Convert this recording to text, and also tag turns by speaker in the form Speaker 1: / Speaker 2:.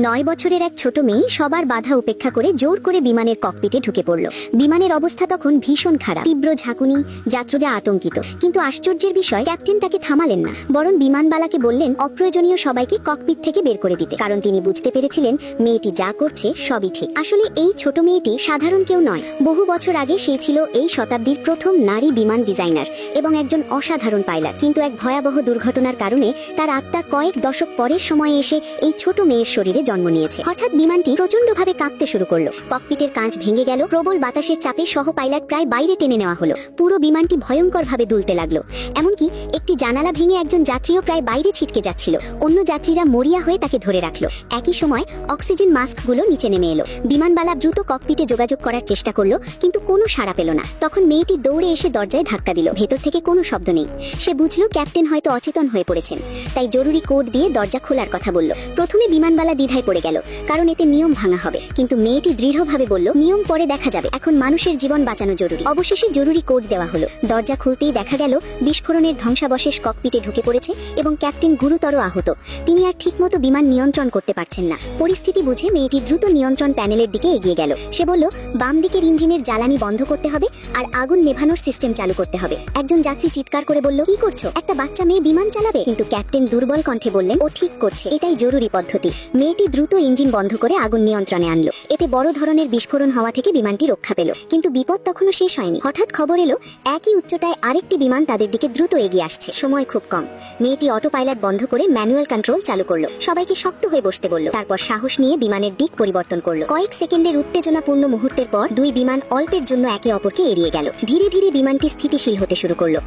Speaker 1: 9 বছরের এক ছোট মেয়ে সবার বাধা উপেক্ষা করে জোর করে বিমানের ককপিটে ঢুকে পড়ল। বিমানের অবস্থা তখন ভীষণ খারাপ, তীব্র ঝাঁকুনি, যাত্রীরা আতঙ্কিত। কিন্তু আশ্চর্যের বিষয়, ক্যাপ্টেন তাকে থামালেন না, বরং বিমানবালাকে বললেন অপ্রয়োজনীয় সবাইকে ককপিট থেকে বের করে দিতে, কারণ তিনি বুঝতে পেরেছিলেন মেয়েটি যা করছে সবই ঠিক। আসলে এই ছোট মেয়েটি সাধারণ কেউ নয়। বহু বছর আগে সে ছিল এই শতাব্দীর প্রথম নারী বিমান ডিজাইনার এবং একজন অসাধারণ পাইলট। কিন্তু এক ভয়াবহ দুর্ঘটনার কারণে তার আত্মা কয়েক দশক পরের সময়ে এসে এই ছোট মেয়ের শরীরে জন্ম নিয়েছে। হঠাৎ বিমানটি প্রচন্ডভাবে কাঁপতে শুরু করলো। ককপিটের কাঁচ ভেঙে গেল, প্রবল বাতাসের চাপে সহ পাইলট প্রায় বাইরে টেনে নেওয়া হলো। পুরো বিমানটি ভয়ঙ্করভাবে দুলতে লাগলো। এমনকি একটি জানালা ভেঙে একজন যাত্রীও প্রায় বাইরে ছিটকে যাচ্ছিল। অন্য যাত্রীরা মরিয়া হয়ে তাকে ধরে রাখলো। একই সময় অক্সিজেন মাস্কগুলো নিচে নেমে এলো। বিমানবালা দ্রুত ককপিটে যোগাযোগ করার চেষ্টা করলো, কিন্তু কোনো সাড়া পেল না। তখন মেয়েটি দৌড়ে এসে দরজায় ধাক্কা দিল। ভেতর থেকে কোনো শব্দ নেই। সে বুঝলো ক্যাপ্টেন হয়তো অচেতন হয়ে পড়েছেন, তাই জরুরি কোড দিয়ে দরজা খোলার কথা বলল। প্রথমে বিমানবালা দ্বিধায় পড়ে গেল, কারণ এতে নিয়ম ভাঙা হবে। কিন্তু মেয়েটি দৃঢ়ভাবে বলল নিয়ম পরে দেখা যাবে, এখন মানুষের জীবন বাঁচানো জরুরি। অবশেষে জরুরি কোড দেওয়া হলো। দরজা খুলতেই দেখা গেল বিস্ফোরণের ধ্বংসাবশেষ ককপিটে ঢুকে পড়েছে এবং ক্যাপ্টেন গুরুতর আহত। তিনি আর ঠিকমতো বিমান নিয়ন্ত্রণ করতে পারছেন না। পরিস্থিতি বুঝে মেয়েটি দ্রুত নিয়ন্ত্রণ প্যানেলের দিকে এগিয়ে গেল। সে বলল বাম দিকের ইঞ্জিনের জ্বালানি বন্ধ করতে হবে আর আগুন নেভানোর সিস্টেম চালু করতে হবে। একজন যাত্রী চিৎকার করে বলল কি করছো, একটা বাচ্চা মেয়ে বিমান চালাবে? কিন্তু ক্যাপ্টেন দুর্বল কণ্ঠে বললেন ও ঠিক করছে, এটাই জরুরি পদ্ধতি। মেয়েটি দ্রুত ইঞ্জিন বন্ধ করে আগুন নিয়ন্ত্রণে আনলো। এতে বড় ধরনের বিস্ফোরণ হওয়া থেকে বিমানটি রক্ষা পেল। কিন্তু বিপদ তখনও শেষ হয়নি। হঠাৎ খবর এলো একই উচ্চতায় আরেকটি বিমান তাদের দিকে দ্রুত এগিয়ে আসছে। সময় খুব কম। মেয়েটি অটো পাইলট বন্ধ করে ম্যানুয়াল কন্ট্রোল চালু করলো। সবাইকে শক্ত হয়ে বসতে বলল। তারপর সাহস নিয়ে বিমানের দিক পরিবর্তন করলো। কয়েক সেকেন্ডের উত্তেজনাপূর্ণ মুহূর্তের পর দুই বিমান অল্পের জন্য একে অপরকে এড়িয়ে গেল। ধীরে ধীরে বিমানটি স্থিতিশীল হতে শুরু করলো।